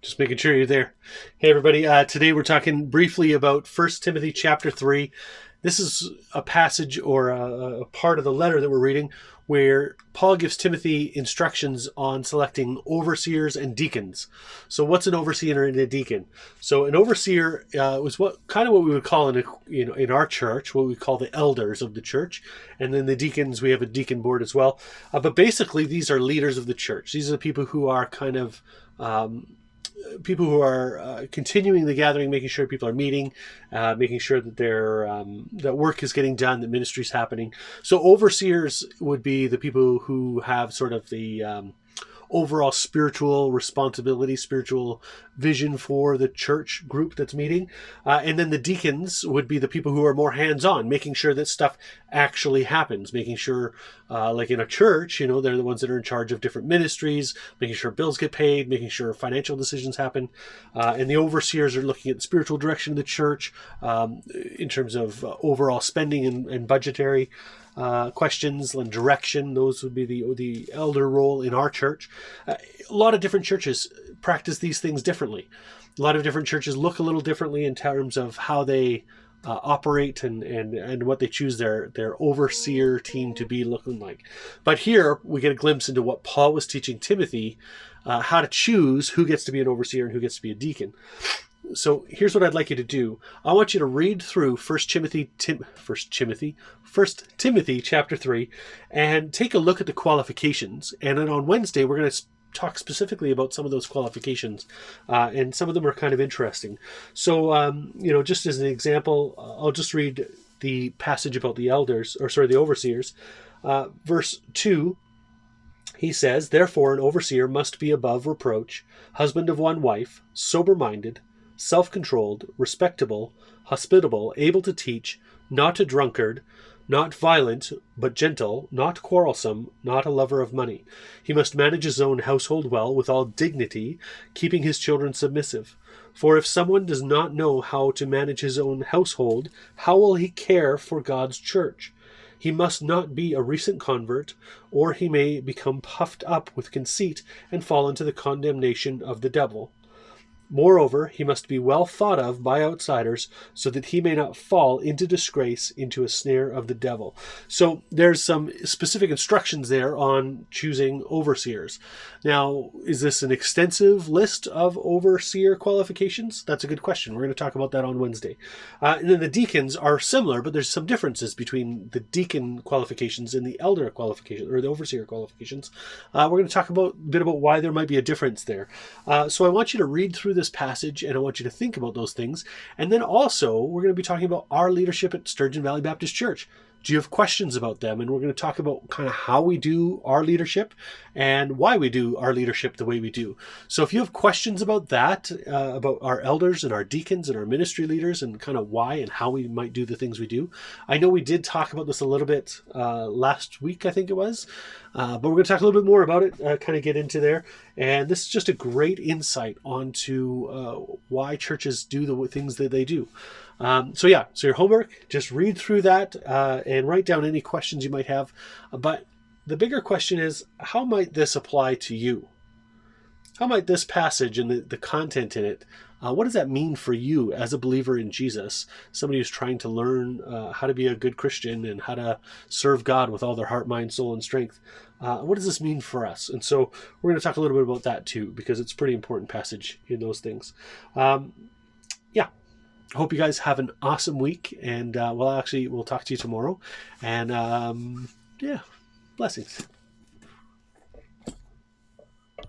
Just making sure you're there. Hey, everybody. Today we're talking briefly about First Timothy chapter 3. This is a passage or a part of the letter that we're reading where Paul gives Timothy instructions on selecting overseers and deacons. So what's an overseer and a deacon? So an overseer was what we would call in our church, what we call the elders of the church. And then the deacons, we have a deacon board as well. But basically, these are leaders of the church. These are the people who are continuing the gathering, making sure people are meeting, making sure that that work is getting done, that ministry is happening. So overseers would be the people who have sort of the overall spiritual responsibility, spiritual vision for the church group that's meeting. And then the deacons would be the people who are more hands-on, making sure that stuff actually happens, making sure, like in a church, they're the ones that are in charge of different ministries, making sure bills get paid, making sure financial decisions happen. And the overseers are looking at the spiritual direction of the church in terms of overall spending and budgetary questions and direction. Those would be the elder role in our church. A lot of different churches practice these things differently. A lot of different churches look a little differently in terms of how they operate and what they choose their overseer team to be looking like. But here we get a glimpse into what Paul was teaching Timothy, how to choose who gets to be an overseer and who gets to be a deacon. So here's what I'd like you to do. I want you to read through First Timothy chapter 3 and take a look at the qualifications. And then on Wednesday, we're going to talk specifically about some of those qualifications. And some of them are kind of interesting. So, just as an example, I'll just read the passage about the overseers. Verse 2. He says, "Therefore an overseer must be above reproach, husband of one wife, sober-minded, self-controlled, respectable, hospitable, able to teach, not a drunkard, not violent, but gentle, not quarrelsome, not a lover of money. He must manage his own household well, with all dignity, keeping his children submissive. For if someone does not know how to manage his own household, how will he care for God's church? He must not be a recent convert, or he may become puffed up with conceit and fall into the condemnation of the devil. Moreover, he must be well thought of by outsiders, so that he may not fall into disgrace, into a snare of the devil." So there's some specific instructions there on choosing overseers. Now, is this an extensive list of overseer qualifications? That's a good question. We're going to talk about that on Wednesday. And then the deacons are similar, but there's some differences between the deacon qualifications and the elder qualifications, or the overseer qualifications. We're going to talk a bit about why there might be a difference there. So I want you to read through this passage, and I want you to think about those things. And then also, we're going to be talking about our leadership at Sturgeon Valley Baptist Church. Do you have questions about them? And we're going to talk about kind of how we do our leadership and why we do our leadership the way we do. So if you have questions about that, about our elders and our deacons and our ministry leaders and kind of why and how we might do the things we do. I know we did talk about this a little bit last week, I think it was. But we're going to talk a little bit more about it, kind of get into there. And this is just a great insight onto why churches do the things that they do. So your homework, just read through that and write down any questions you might have. But the bigger question is, how might this apply to you? How might this passage and the content in it, what does that mean for you as a believer in Jesus? Somebody who's trying to learn how to be a good Christian and how to serve God with all their heart, mind, soul, and strength. What does this mean for us? And so we're going to talk a little bit about that too, because it's a pretty important passage in those things. I hope you guys have an awesome week, and we'll talk to you tomorrow. And blessings.